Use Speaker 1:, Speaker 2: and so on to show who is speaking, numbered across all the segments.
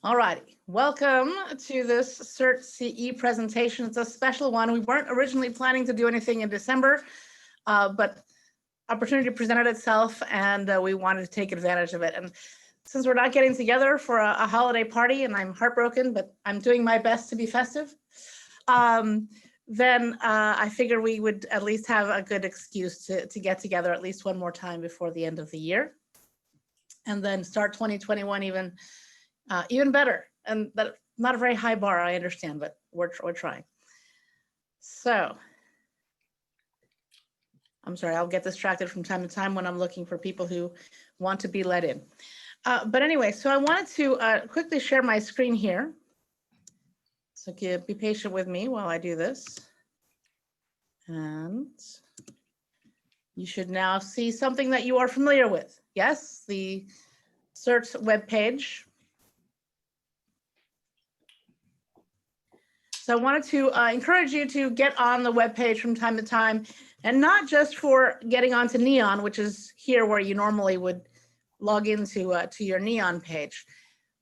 Speaker 1: All righty, welcome to this CERT CE presentation. It's a special one. We weren't originally planning to do anything in December, but opportunity presented itself and we wanted to take advantage of it. And since we're not getting together for a holiday party, and I'm heartbroken, but I'm doing my best to be festive, then I figure we would at least have a good excuse to get together at least one more time before the end of the year. And then start 2021 even better. And that's not a very high bar, I understand, but we're trying. So, I'm sorry, I'll get distracted from time to time when I'm looking for people who want to be let in. But anyway, so I wanted to quickly share my screen here. So be patient with me while I do this. And you should now see something that you are familiar with. Yes, the CERT webpage. So I wanted to encourage you to get on the webpage from time to time, and not just for getting onto Neon, which is here where you normally would log into to your Neon page,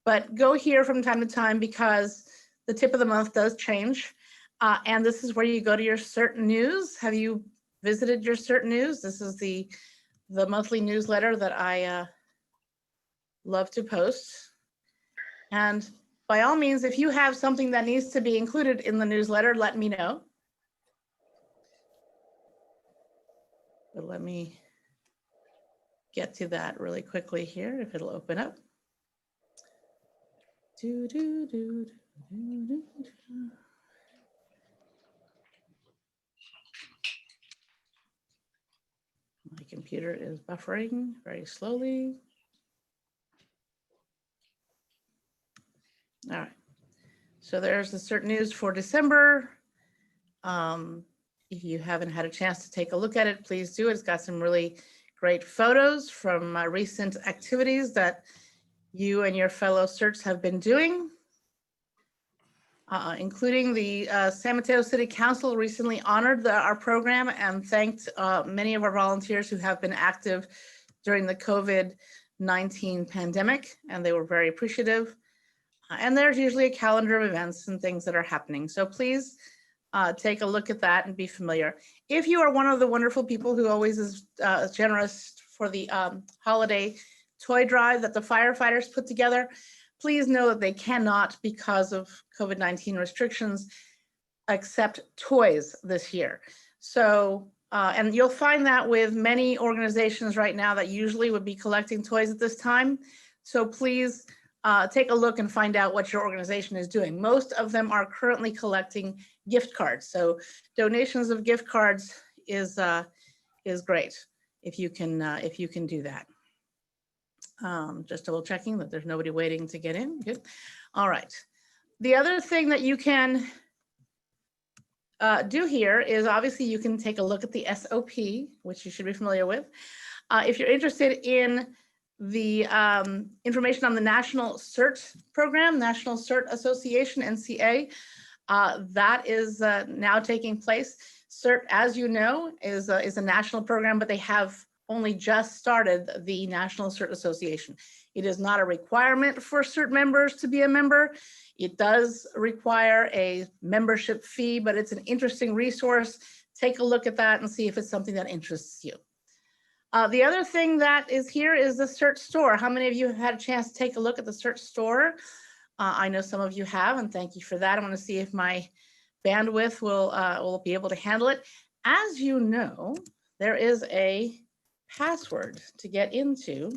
Speaker 1: but go here from time to time because the tip of the month does change. And this is where you go to your CERT news. Have you visited your CERT news? This is the monthly newsletter that I love to post. And by all means, if you have something that needs to be included in the newsletter, let me know. But let me get to that really quickly here, if it'll open up. My computer is buffering very slowly. All right, so there's the CERT news for December. If you haven't had a chance to take a look at it, please do. It's got some really great photos from recent activities that you and your fellow CERTs have been doing, including the San Mateo City Council recently honored our program and thanked many of our volunteers who have been active during the COVID-19 pandemic, and they were very appreciative. And there's usually a calendar of events and things that are happening. So please take a look at that and be familiar. If you are one of the wonderful people who always is generous for the holiday toy drive that the firefighters put together, please know that they cannot, because of COVID-19 restrictions, accept toys this year. So, and you'll find that with many organizations right now that usually would be collecting toys at this time. So please, take a look and find out what your organization is doing. Most of them are currently collecting gift cards. So donations of gift cards is great if you can do that. Just double checking that there's nobody waiting to get in. Good. All right. The other thing that you can do here is obviously you can take a look at the SOP, which you should be familiar with. If you're interested in the information on the National CERT program, National CERT Association, NCA, that is now taking place. CERT, as you know, is a national program, but they have only just started the National CERT Association. It is not a requirement for CERT members to be a member. It does require a membership fee, but it's an interesting resource. Take a look at that and see if it's something that interests you. The other thing that is here is the CERT store. How many of you have had a chance to take a look at the CERT store? I know some of you have, and thank you for that. I'm going to see if my bandwidth will be able to handle it. As you know, there is a password to get into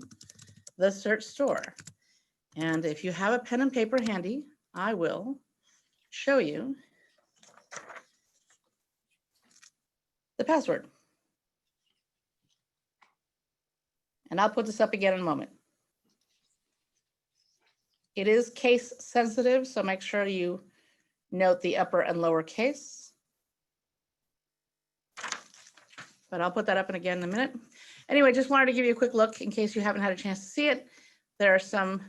Speaker 1: the CERT store. And if you have a pen and paper handy, I will show you the password. And I'll put this up again in a moment. It is case sensitive, so make sure you note the upper and lower case. But I'll put that up again in a minute. Anyway, just wanted to give you a quick look in case you haven't had a chance to see it. There are some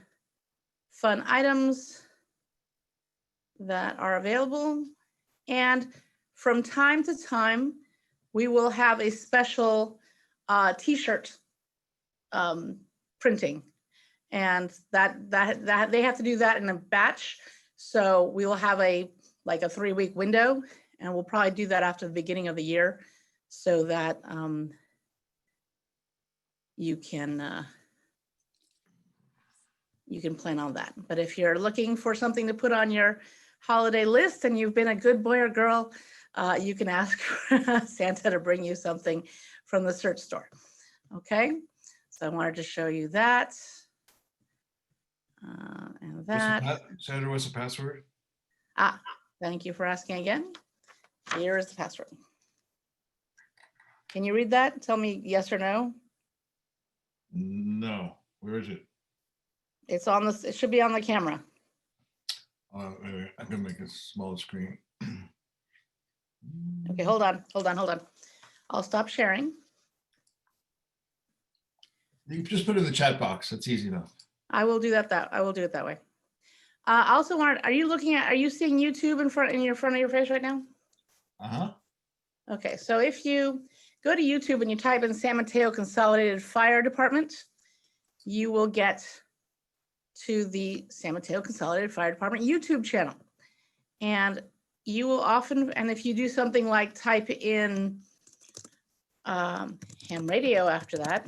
Speaker 1: fun items that are available. And from time to time, we will have a special t-shirt printing. And that they have to do that in a batch. So we will have a 3-week window, and we'll probably do that after the beginning of the year, so that you can plan on that. But if you're looking for something to put on your holiday list and you've been a good boy or girl, you can ask Santa to bring you something from the CERT store. Okay, so I wanted to show you that. And that.
Speaker 2: Sandra, what's the password?
Speaker 1: Thank you for asking again. Here is the password. Can you read that? Tell me yes or no.
Speaker 2: No. Where is it?
Speaker 1: It's on this. It should be on the camera.
Speaker 2: I'm gonna make a smaller screen.
Speaker 1: Okay, hold on. I'll stop sharing.
Speaker 2: You just put it in the chat box. That's easy enough.
Speaker 1: I will do that. I will do it that way. I also want. Are you seeing YouTube in front of your face right now? Okay, so if you go to YouTube and you type in San Mateo Consolidated Fire Department, you will get to the San Mateo Consolidated Fire Department YouTube channel. And you will often, and if you do something like type in ham radio after that,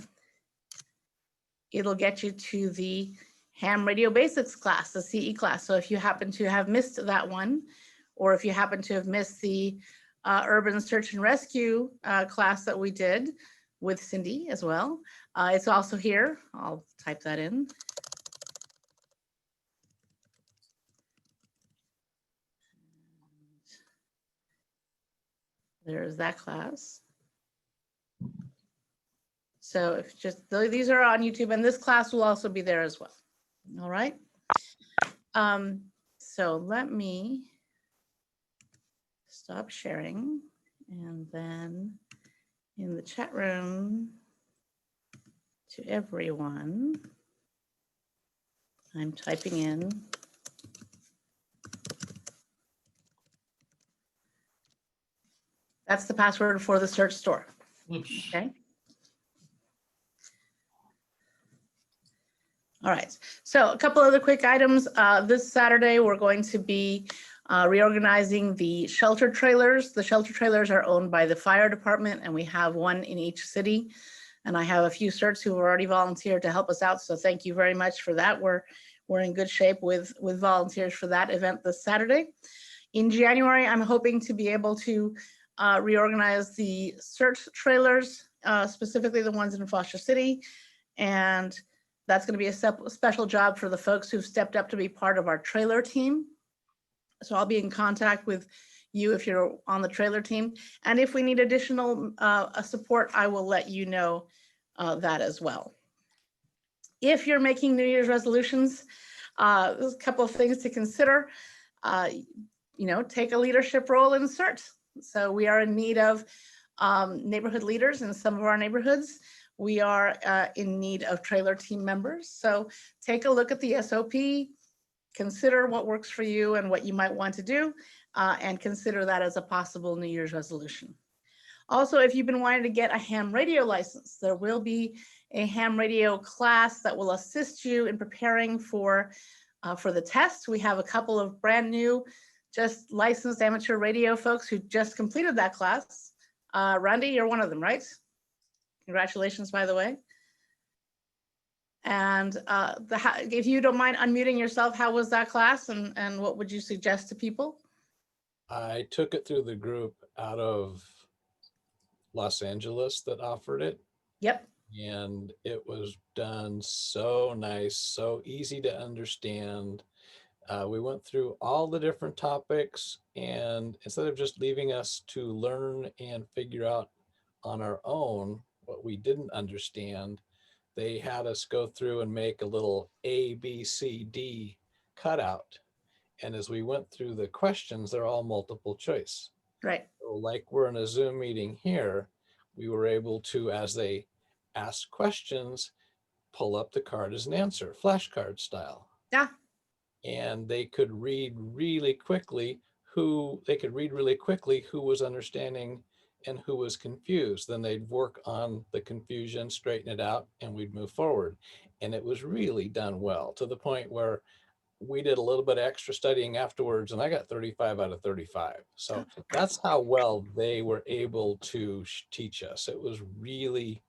Speaker 1: it'll get you to the ham radio basics class, the CE class. So if you happen to have missed that one, or if you happen to have missed the urban search and rescue class that we did with Cindy as well, it's also here. I'll type that in. There's that class. So if these are on YouTube, and this class will also be there as well. All right. So let me stop sharing, and then in the chat room to everyone, I'm typing in that's the password for the CERT store.
Speaker 2: Oops.
Speaker 1: Okay. All right, so a couple other quick items. This Saturday, we're going to be reorganizing the shelter trailers. The shelter trailers are owned by the fire department, and we have one in each city. And I have a few CERTs who have already volunteered to help us out, so thank you very much for that. We're in good shape with volunteers for that event this Saturday. In January, I'm hoping to be able to reorganize the CERT trailers, specifically the ones in Foster City, and that's going to be a special job for the folks who've stepped up to be part of our trailer team. So I'll be in contact with you if you're on the trailer team. And if we need additional support, I will let you know that as well. If you're making New Year's resolutions, there's a couple of things to consider. Take a leadership role in CERT. So we are in need of neighborhood leaders in some of our neighborhoods. We are in need of trailer team members. So take a look at the SOP, consider what works for you and what you might want to do, and consider that as a possible New Year's resolution. Also, if you've been wanting to get a ham radio license, there will be a ham radio class that will assist you in preparing for the test. We have a couple of brand new, just licensed amateur radio folks who just completed that class. Randy, you're one of them, right? Congratulations, by the way. And if you don't mind unmuting yourself, how was that class, and what would you suggest to people?
Speaker 3: I took it through the group out of Los Angeles that offered it.
Speaker 1: Yep.
Speaker 3: And it was done so nice, so easy to understand. We went through all the different topics, and instead of just leaving us to learn and figure out on our own what we didn't understand, they had us go through and make a little A, B, C, D cutout. And as we went through the questions, they're all multiple choice.
Speaker 1: Right.
Speaker 3: So like we're in a Zoom meeting here, we were able to, as they asked questions, pull up the card as an answer, flashcard style.
Speaker 1: Yeah.
Speaker 3: And they could read really quickly who was understanding and who was confused. Then they'd work on the confusion, straighten it out, and we'd move forward. And it was really done well, to the point where we did a little bit of extra studying afterwards, and I got 35 out of 35. So that's how well they were able to teach us. It was really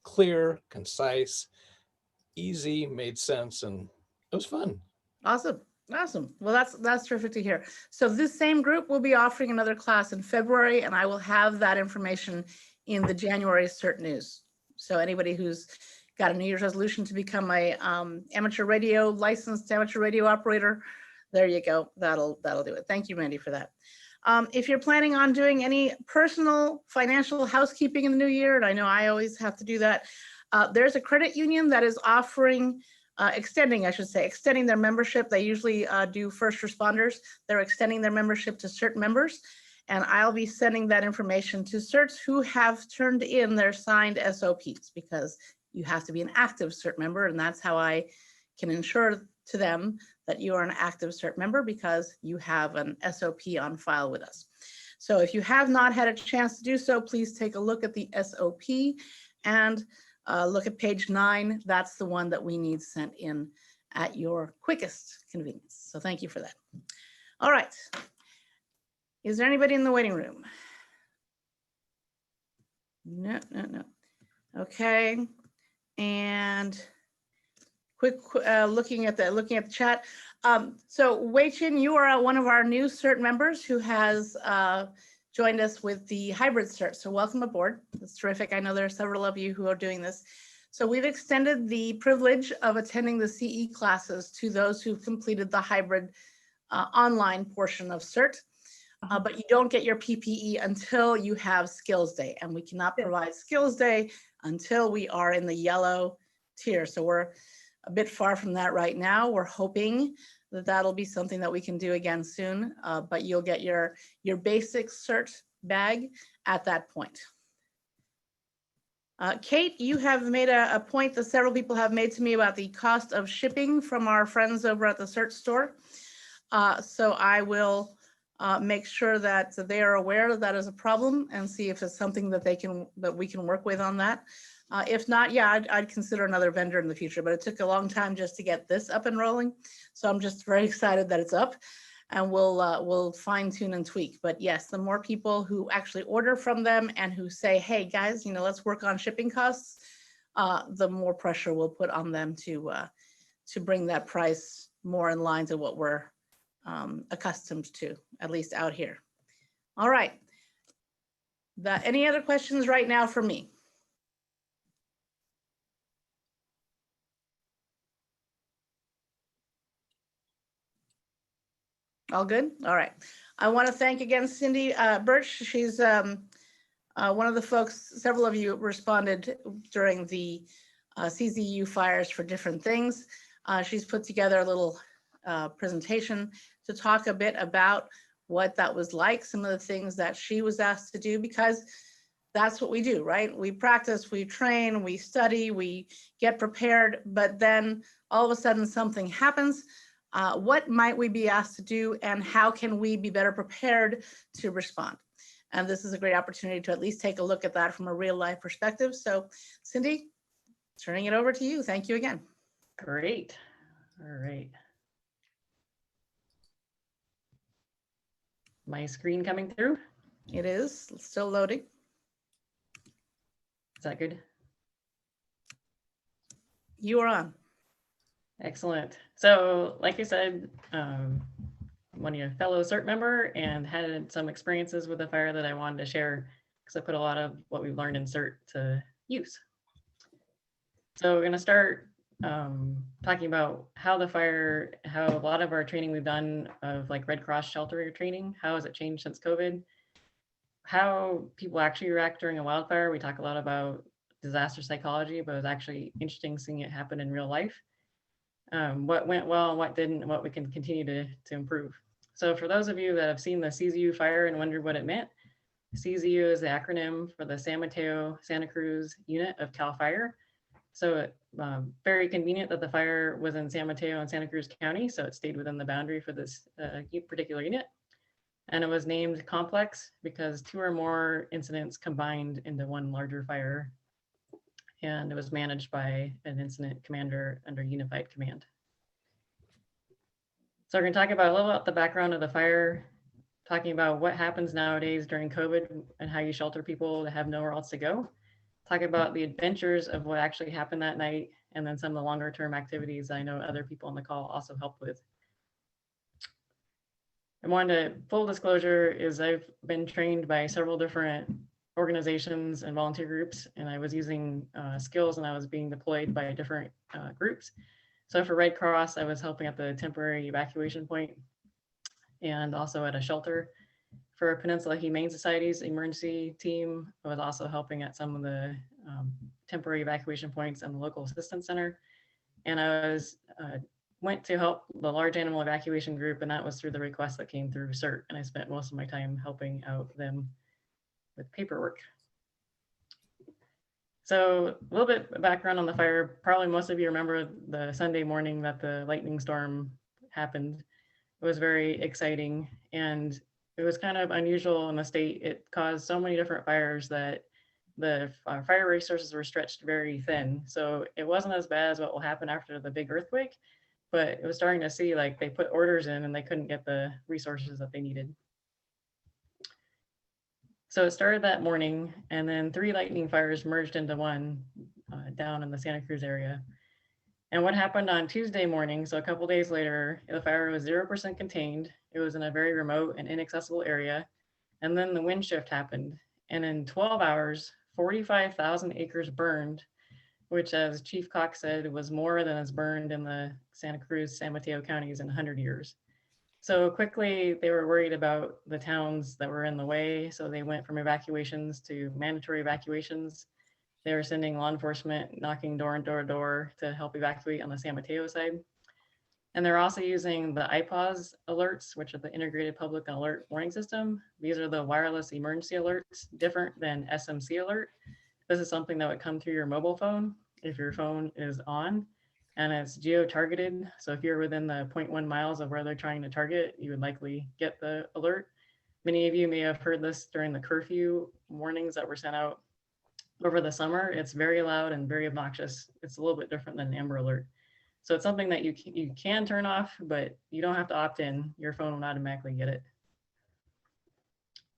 Speaker 3: clear, concise, easy, made sense, and it was fun.
Speaker 1: Awesome. Awesome. Well, that's terrific to hear. So this same group will be offering another class in February, and I will have that information in the January CERT news. So anybody who's got a New Year's resolution to become a licensed amateur radio operator, there you go. That'll do it. Thank you, Randy, for that. If you're planning on doing any personal financial housekeeping in the new year, and I know I always have to do that, there's a credit union that is offering extending their membership. They usually do first responders. They're extending their membership to CERT members. And I'll be sending that information to CERTs who have turned in their signed SOPs, because you have to be an active CERT member. And that's how I can ensure to them that you are an active CERT member, because you have an SOP on file with us. So if you have not had a chance to do so, please take a look at the SOP and look at page 9. That's the one that we need sent in at your quickest convenience. So thank you for that. All right. Is there anybody in the waiting room? No. Okay. And quick looking at the chat. So Wei Chin, you are one of our new CERT members who has joined us with the hybrid CERT. So welcome aboard. It's terrific. I know there are several of you who are doing this. So we've extended the privilege of attending the CE classes to those who've completed the hybrid online portion of CERT. But you don't get your PPE until you have Skills Day, and we cannot provide Skills Day until we are in the yellow tier. So we're a bit far from that right now. We're hoping that that'll be something that we can do again soon, but you'll get your basic CERT bag at that point. Kate, you have made a point that several people have made to me about the cost of shipping from our friends over at the CERT store. So I will make sure that they are aware that is a problem, and see if it's something that we can work with on that. If not, yeah, I'd consider another vendor in the future, but it took a long time just to get this up and rolling. So I'm just very excited that it's up, and we'll fine tune and tweak. But yes, the more people who actually order from them and who say, hey guys, let's work on shipping costs, the more pressure we'll put on them to bring that price more in line to what we're accustomed to, at least out here. All right. Any other questions right now for me? All good? All right. I want to thank again Cindy Bertsch. She's one of the folks, several of you responded during the CZU fires for different things. She's put together a little presentation to talk a bit about what that was like, some of the things that she was asked to do, because that's what we do, right? We practice, we train, we study, we get prepared, but then all of a sudden something happens. What might we be asked to do, and how can we be better prepared to respond? And this is a great opportunity to at least take a look at that from a real life perspective. So Cindy, turning it over to you. Thank you again.
Speaker 4: Great. All right. My screen coming through?
Speaker 1: It is still loading.
Speaker 4: Is that good?
Speaker 1: You are on.
Speaker 4: Excellent. So like I said, I'm one of your fellow CERT member and had some experiences with the fire that I wanted to share, because I put a lot of what we've learned in CERT to use. So we're going to start talking about how a lot of our training we've done of like Red Cross shelter training, how has it changed since COVID? How people actually react during a wildfire. We talk a lot about disaster psychology, but it was actually interesting seeing it happen in real life. What went well and what didn't, and what we can continue to improve. So for those of you that have seen the CZU fire and wondered what it meant, CZU is the acronym for the San Mateo Santa Cruz unit of CAL FIRE. So very convenient that the fire was in San Mateo and Santa Cruz County, so it stayed within the boundary for this particular unit. And it was named Complex because 2 or more incidents combined into one larger fire. And it was managed by an incident commander under unified command. So we're going to talk about a little about the background of the fire, talking about what happens nowadays during COVID and how you shelter people that have nowhere else to go. Talk about the adventures of what actually happened that night, and then some of the longer term activities I know other people on the call also helped with. I wanted to, full disclosure is I've been trained by several different organizations and volunteer groups, and I was using skills and I was being deployed by different groups. So for Red Cross, I was helping at the temporary evacuation point and also at a shelter. For Peninsula Humane Society's emergency team, I was also helping at some of the temporary evacuation points and the local assistance center. And I was went to help the large animal evacuation group, and that was through the request that came through CERT. And I spent most of my time helping out them with paperwork. So a little bit of background on the fire. Probably most of you remember the Sunday morning that the lightning storm happened. It was very exciting, and it was kind of unusual in the state. It caused so many different fires that the fire resources were stretched very thin. So it wasn't as bad as what will happen after the big earthquake, but it was starting to see like they put orders in and they couldn't get the resources that they needed. So it started that morning, and then 3 lightning fires merged into one down in the Santa Cruz area. And what happened on Tuesday morning, so a couple days later, the fire was 0% contained. It was in a very remote and inaccessible area. And then the wind shift happened. And in 12 hours, 45,000 acres burned, which, as Chief Cox said, was more than is burned in the Santa Cruz, San Mateo counties in 100 years. So quickly, they were worried about the towns that were in the way. So they went from evacuations to mandatory evacuations. They were sending law enforcement, knocking door to door to help evacuate on the San Mateo side. And they're also using the IPAWS alerts, which are the Integrated Public Alert Warning System. These are the wireless emergency alerts, different than SMC alert. This is something that would come through your mobile phone if your phone is on, and it's geo-targeted. So if you're within the 0.1 miles of where they're trying to target, you would likely get the alert. Many of you may have heard this during the curfew warnings that were sent out over the summer. It's very loud and very obnoxious. It's a little bit different than an Amber Alert. So it's something that you can turn off, but you don't have to opt in. Your phone will automatically get it.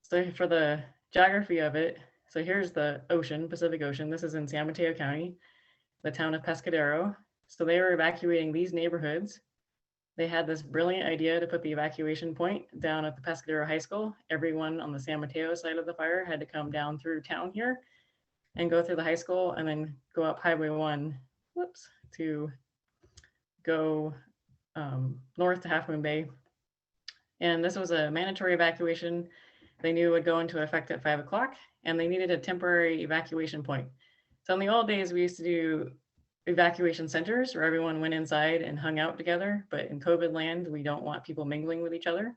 Speaker 4: So for the geography of it, so here's the ocean, Pacific Ocean. This is in San Mateo County, the town of Pescadero. So they were evacuating these neighborhoods. They had this brilliant idea to put the evacuation point down at the Pescadero High School. Everyone on the San Mateo side of the fire had to come down through town here and go through the high school and then go up Highway 1, to go north to Half Moon Bay. And this was a mandatory evacuation. They knew it would go into effect at 5 o'clock, and they needed a temporary evacuation point. So in the old days, we used to do evacuation centers where everyone went inside and hung out together. But in COVID land, we don't want people mingling with each other.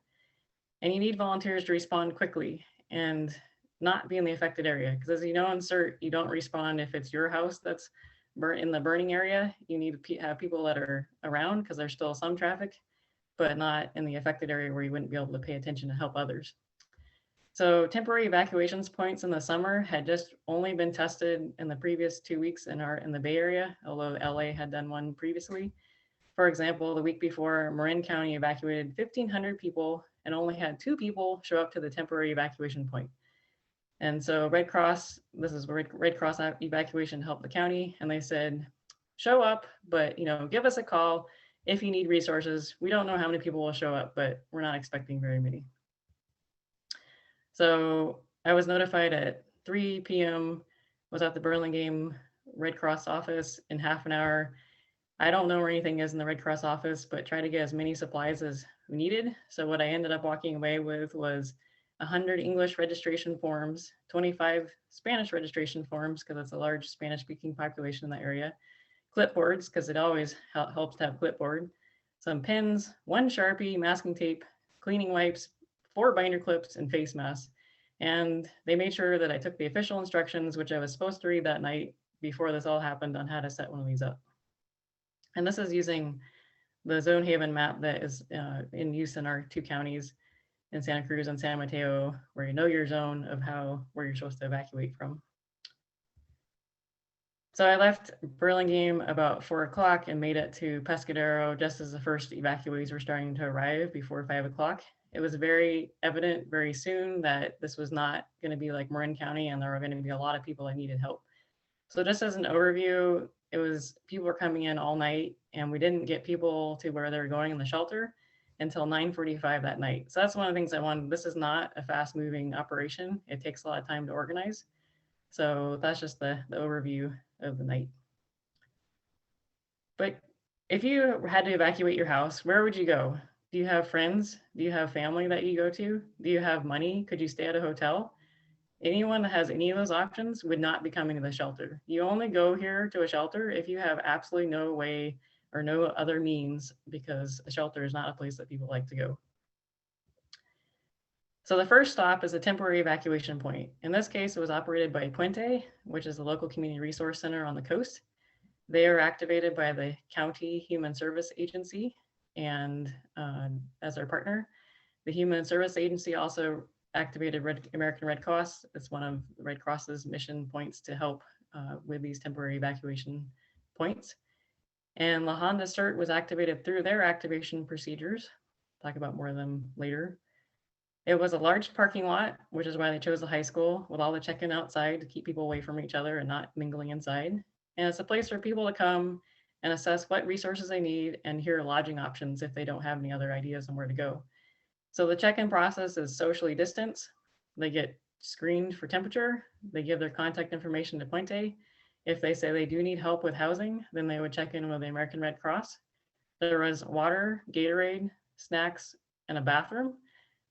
Speaker 4: And you need volunteers to respond quickly and not be in the affected area. Because as you know in CERT, you don't respond if it's your house that's in the burning area. You need to have people that are around because there's still some traffic, but not in the affected area where you wouldn't be able to pay attention to help others. So temporary evacuations points in the summer had just only been tested in the previous 2 weeks in the Bay Area, although LA had done one previously. For example, the week before, Marin County evacuated 1,500 people and only had 2 people show up to the temporary evacuation point. And so Red Cross, this is where Red Cross evacuation helped the county, and they said, show up, but give us a call if you need resources. We don't know how many people will show up, but we're not expecting very many. So I was notified at 3 p.m., was at the Burlingame Red Cross office in half an hour. I don't know where anything is in the Red Cross office, but try to get as many supplies as we needed. So what I ended up walking away with was 100 English registration forms, 25 Spanish registration forms, because it's a large Spanish speaking population in that area, clipboards, because it always helps to have clipboard, some pens, 1 Sharpie, masking tape, cleaning wipes, 4 binder clips, and face masks. And they made sure that I took the official instructions, which I was supposed to read that night before this all happened, on how to set one of these up. And this is using the Zone Haven map that is in use in our 2 counties. in Santa Cruz and San Mateo, where you know your zone of where you're supposed to evacuate from. So I left Burlingame about 4 o'clock and made it to Pescadero just as the first evacuees were starting to arrive before 5 o'clock. It was very evident very soon that this was not going to be like Marin County, and there were going to be a lot of people that needed help. So just as an overview, people were coming in all night, and we didn't get people to where they were going in the shelter until 9:45 that night. So that's one of the things I wanted. This is not a fast moving operation. It takes a lot of time to organize. So that's just the overview of the night. But if you had to evacuate your house, where would you go? Do you have friends? Do you have family that you go to? Do you have money? Could you stay at a hotel? Anyone that has any of those options would not be coming to the shelter. You only go here to a shelter if you have absolutely no way or no other means, because a shelter is not a place that people like to go. So the first stop is a temporary evacuation point. In this case, it was operated by Puente, which is a local community resource center on the coast. They are activated by the County Human Service Agency, and as our partner. The Human Service Agency also activated American Red Cross. It's one of the Red Cross's mission points to help with these temporary evacuation points. And La Honda CERT was activated through their activation procedures. Talk about more of them later. It was a large parking lot, which is why they chose the high school, with all the check-in outside to keep people away from each other and not mingling inside. And it's a place for people to come and assess what resources they need and hear lodging options if they don't have any other ideas on where to go. So the check-in process is socially distanced. They get screened for temperature. They give their contact information to Puente. If they say they do need help with housing, then they would check in with the American Red Cross. There was water, Gatorade, snacks, and a bathroom.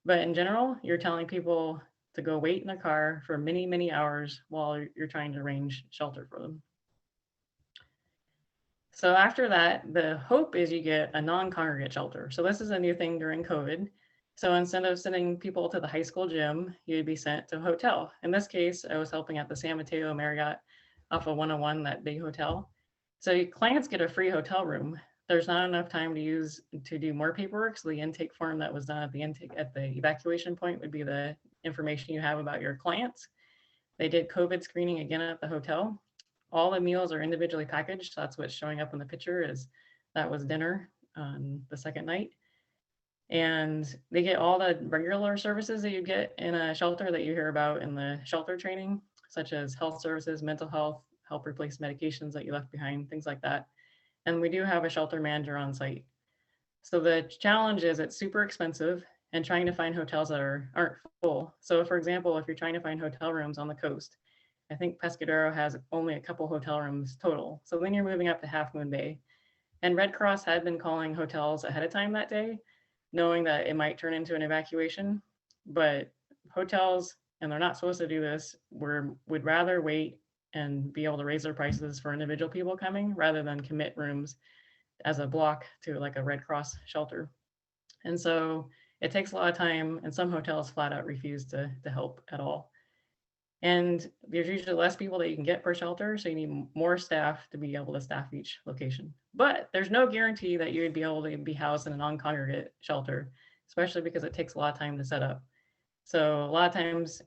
Speaker 4: But in general, you're telling people to go wait in a car for many, many hours while you're trying to arrange shelter for them. So after that, the hope is you get a non-congregate shelter. So this is a new thing during COVID. So instead of sending people to the high school gym, you'd be sent to a hotel. In this case, I was helping at the San Mateo Marriott off of 101, that big hotel. So clients get a free hotel room. There's not enough time to do more paperwork. So the intake form that was done at the evacuation point would be the information you have about your clients. They did COVID screening again at the hotel. All the meals are individually packaged. That's what's showing up in the picture. That was dinner on the second night. And they get all the regular services that you get in a shelter that you hear about in the shelter training, such as health services, mental health, help replace medications that you left behind, things like that. And we do have a shelter manager on site. So the challenge is it's super expensive and trying to find hotels that aren't full. So for example, if you're trying to find hotel rooms on the coast, I think Pescadero has only a couple hotel rooms total. So then you're moving up to Half Moon Bay. And Red Cross had been calling hotels ahead of time that day, knowing that it might turn into an evacuation. But hotels, and they're not supposed to do this, would rather wait and be able to raise their prices for individual people coming rather than commit rooms as a block to like a Red Cross shelter. And so it takes a lot of time, and some hotels flat out refuse to help at all. And there's usually less people that you can get per shelter, so you need more staff to be able to staff each location. But there's no guarantee that you would be able to be housed in a non-congregate shelter, especially because it takes a lot of time to set up. So a lot of times,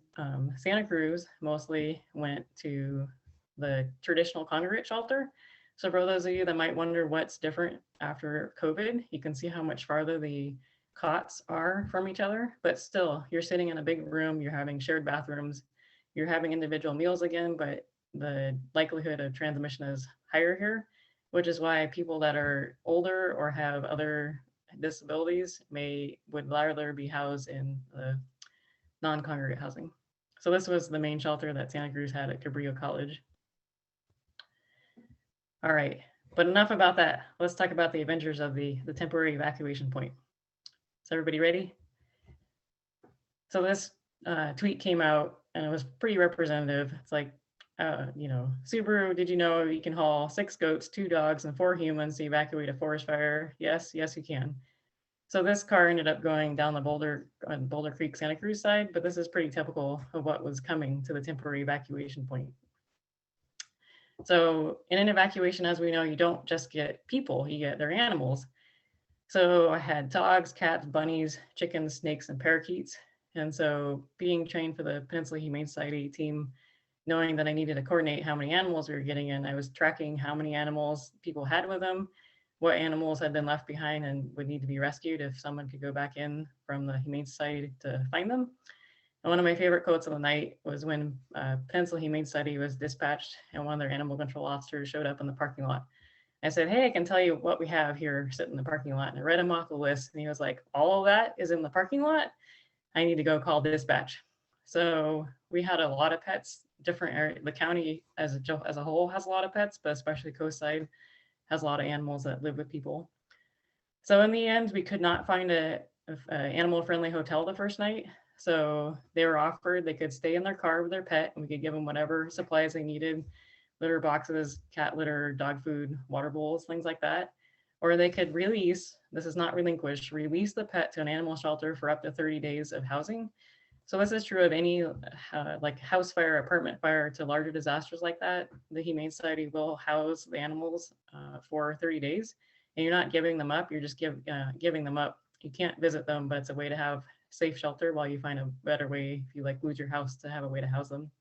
Speaker 4: Santa Cruz mostly went to the traditional congregate shelter. So for those of you that might wonder what's different after COVID, you can see how much farther the cots are from each other, but still you're sitting in a big room, you're having shared bathrooms, you're having individual meals again, but the likelihood of transmission is higher here, which is why people that are older or have other disabilities would rather be housed in the non-congregate housing. So this was the main shelter that Santa Cruz had at Cabrillo College. All right, but enough about that. Let's talk about the adventures of the temporary evacuation point. Is everybody ready? So this tweet came out and it was pretty representative. It's like, Subaru, did you know you can haul 6 goats, 2 dogs, and 4 humans to evacuate a forest fire? Yes, you can. So this car ended up going down the Boulder Creek, Santa Cruz side, but this is pretty typical of what was coming to the temporary evacuation point. So in an evacuation, as we know, you don't just get people, you get their animals. So I had dogs, cats, bunnies, chickens, snakes, and parakeets. And so being trained for the Peninsula Humane Society team, knowing that I needed to coordinate how many animals we were getting in, I was tracking how many animals people had with them, what animals had been left behind and would need to be rescued if someone could go back in from the Humane Society to find them. And one of my favorite quotes of the night was when Peninsula Humane Society was dispatched and one of their animal control officers showed up in the parking lot. I said, hey, I can tell you what we have here sitting in the parking lot. And I read him off the list and he was like, all of that is in the parking lot? I need to go call dispatch. So we had a lot of pets, different area. The county as a whole has a lot of pets, but especially coastside has a lot of animals that live with people. So in the end, we could not find a animal-friendly hotel the first night. So they were offered, they could stay in their car with their pet and we could give them whatever supplies they needed, litter boxes, cat litter, dog food, water bowls, things like that. Or they could release, this is not relinquish, release the pet to an animal shelter for up to 30 days of housing. So this is true of any like house fire, apartment fire to larger disasters like that. The Humane Society will house the animals for 30 days and you're not giving them up, you're just giving them up. You can't visit them, but it's a way to have safe shelter while you find a better way, if you like lose your house, to have a way to house them.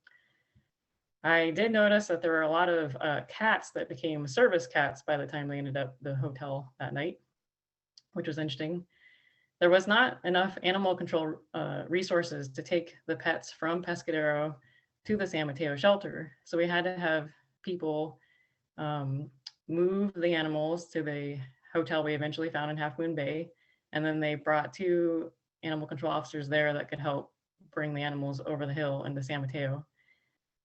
Speaker 4: I did notice that there were a lot of cats that became service cats by the time they ended up the hotel that night, which was interesting. There was not enough animal control resources to take the pets from Pescadero to the San Mateo shelter. So we had to have people move the animals to the hotel we eventually found in Half Moon Bay. And then they brought 2 animal control officers there that could help bring the animals over the hill into San Mateo.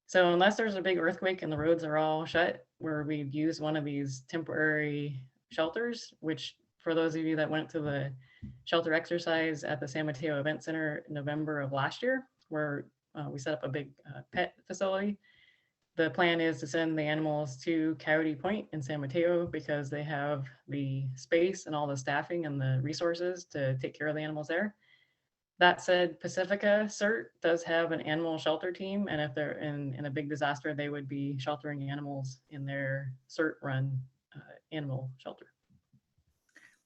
Speaker 4: So unless there's a big earthquake and the roads are all shut, where we'd use one of these temporary shelters, which for those of you that went to the shelter exercise at the San Mateo Event Center in November of last year, where we set up a big pet facility, the plan is to send the animals to Coyote Point in San Mateo because they have the space and all the staffing and the resources to take care of the animals there. That said, Pacifica CERT does have an animal shelter team, and if they're in a big disaster, they would be sheltering animals in their CERT-run animal shelter.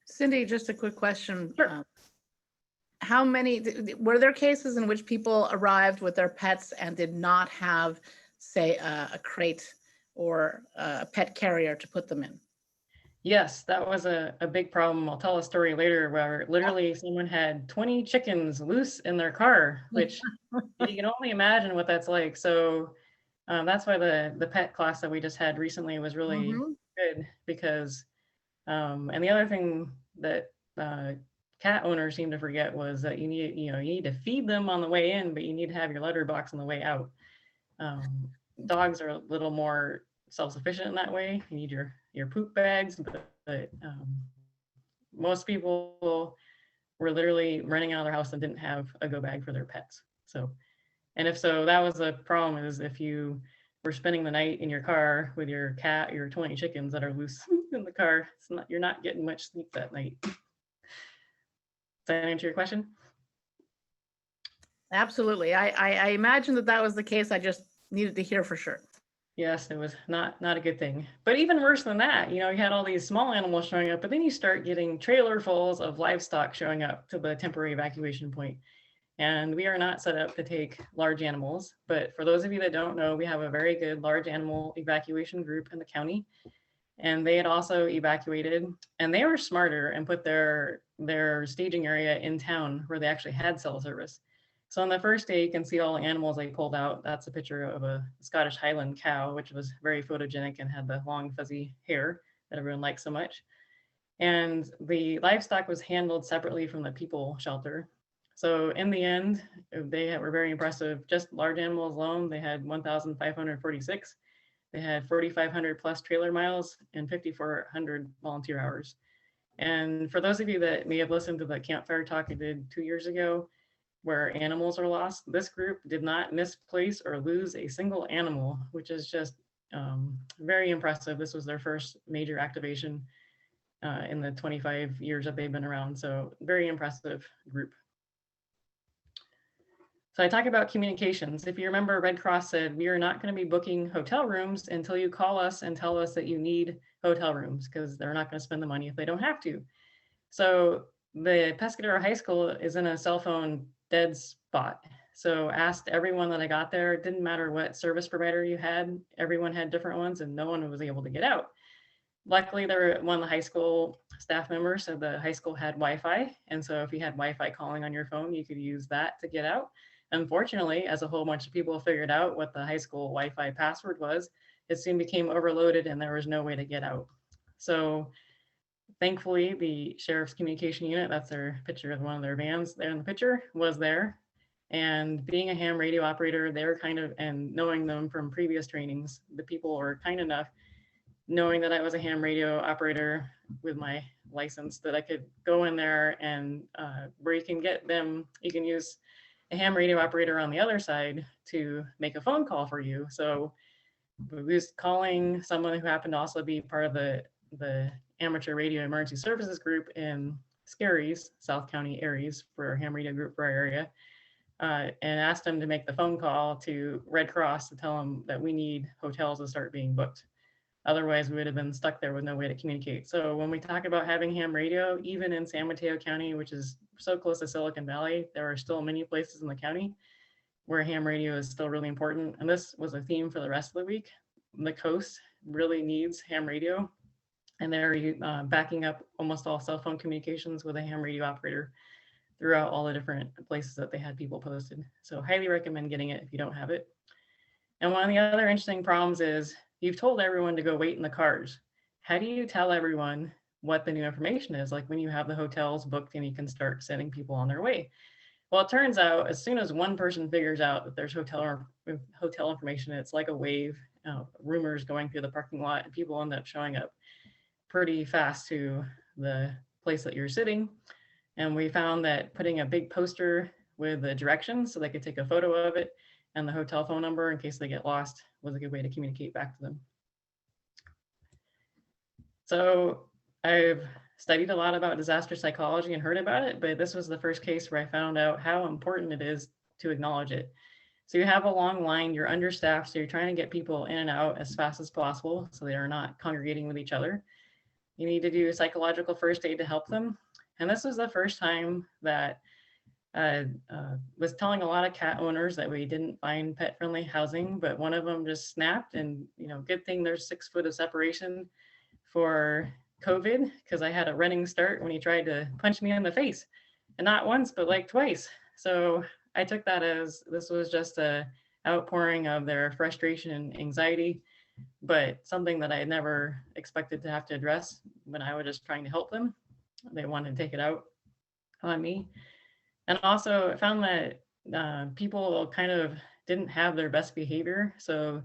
Speaker 1: Cindy, just a quick question.
Speaker 4: Sure.
Speaker 1: How many, were there cases in which people arrived with their pets and did not have, say, a crate or a pet carrier to put them in?
Speaker 4: Yes, that was a big problem. I'll tell a story later where literally someone had 20 chickens loose in their car, which you can only imagine what that's like. So that's why the pet class that we just had recently was really good because, and the other thing that cat owners seem to forget was that you need to feed them on the way in, but you need to have your litter box on the way out. Dogs are a little more self-sufficient in that way. You need your poop bags, but most people were literally running out of their house and didn't have a go bag for their pets. So, and if so, that was a problem, is if you were spending the night in your car with your cat, your 20 chickens that are loose in the car, you're not getting much sleep that night. Does that answer your question?
Speaker 1: Absolutely. I imagine that was the case. I just needed to hear for sure.
Speaker 4: Yes, it was not a good thing. But even worse than that, you had all these small animals showing up, but then you start getting trailerfuls of livestock showing up to the temporary evacuation point. And we are not set up to take large animals. But for those of you that don't know, we have a very good large animal evacuation group in the county. And they had also evacuated, and they were smarter and put their staging area in town where they actually had cell service. So on the first day, you can see all the animals they pulled out. That's a picture of a Scottish Highland cow, which was very photogenic and had the long fuzzy hair that everyone likes so much. And the livestock was handled separately from the people shelter. So in the end, they were very impressive. Just large animals alone, they had 1,546. They had 4,500 plus trailer miles and 5,400 volunteer hours. And for those of you that may have listened to the campfire talk I did 2 years ago, where animals are lost, this group did not misplace or lose a single animal, which is just very impressive. This was their first major activation in the 25 years that they've been around. So very impressive group. So I talk about communications. If you remember, Red Cross said, we are not going to be booking hotel rooms until you call us and tell us that you need hotel rooms, because they're not going to spend the money if they don't have to. So the Pescadero High School is in a cell phone dead spot. So asked everyone that I got there, it didn't matter what service provider you had, everyone had different ones and no one was able to get out. Luckily, one of the high school staff members said the high school had Wi-Fi. And so if you had Wi-Fi calling on your phone, you could use that to get out. Unfortunately, as a whole bunch of people figured out what the high school Wi-Fi password was, it soon became overloaded and there was no way to get out. So thankfully, the sheriff's communication unit, that's their picture of one of their vans there in the picture, was there. And being a ham radio operator, they're and knowing them from previous trainings, the people were kind enough, knowing that I was a ham radio operator with my license, that I could go in there and where you can use a ham radio operator on the other side to make a phone call for you. So we was calling someone who happened to also be part of the amateur radio emergency services group in Scaries, South County Aries, for our ham radio group for our area, and asked them to make the phone call to Red Cross to tell them that we need hotels to start being booked. Otherwise, we would have been stuck there with no way to communicate. So when we talk about having ham radio, even in San Mateo County, which is so close to Silicon Valley, there are still many places in the county where ham radio is still really important. And this was a theme for the rest of the week. The coast really needs ham radio, and they're backing up almost all cell phone communications with a ham radio operator throughout all the different places that they had people posted. So highly recommend getting it if you don't have it. And one of the other interesting problems is you've told everyone to go wait in the cars. How do you tell everyone what the new information is? Like when you have the hotels booked and you can start sending people on their way. Well, it turns out as soon as one person figures out that there's hotel information, it's like a wave, rumors going through the parking lot, and people end up showing up pretty fast to the place that you're sitting. And we found that putting a big poster with the directions so they could take a photo of it and the hotel phone number in case they get lost was a good way to communicate back to them. So I've studied a lot about disaster psychology and heard about it, but this was the first case where I found out how important it is to acknowledge it. So you have a long line, you're understaffed, so you're trying to get people in and out as fast as possible so they are not congregating with each other. You need to do psychological first aid to help them. And this was the first time that was telling a lot of cat owners that we didn't find pet-friendly housing, but one of them just snapped, and good thing there's 6 foot of separation for COVID, because I had a running start when he tried to punch me in the face, and not once, but like twice. So I took that as this was just a outpouring of their frustration and anxiety, but something that I had never expected to have to address when I was just trying to help them. They wanted to take it out on me. And also I found that people kind of didn't have their best behavior. So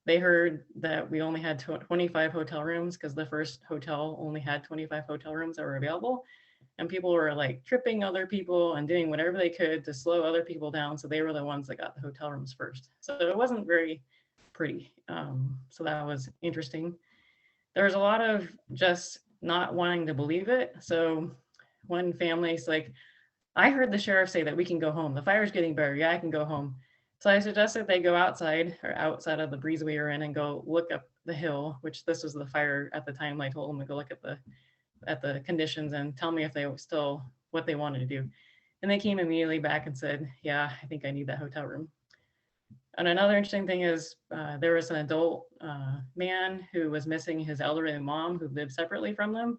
Speaker 4: they heard that we only had 25 hotel rooms because the first hotel only had 25 hotel rooms that were available. And people were like tripping other people and doing whatever they could to slow other people down. So they were the ones that got the hotel rooms first. So it wasn't very pretty. So that was interesting. There was a lot of just not wanting to believe it. So one family's like, I heard the sheriff say that we can go home. The fire's getting better. Yeah, I can go home. So I suggested they go outside of the breeze we were in and go look up the hill, which this was the fire at the time. I told them to go look at the conditions and tell me if they were still what they wanted to do. And they came immediately back and said, yeah, I think I need that hotel room. And another interesting thing is there was an adult man who was missing his elderly mom who lived separately from them.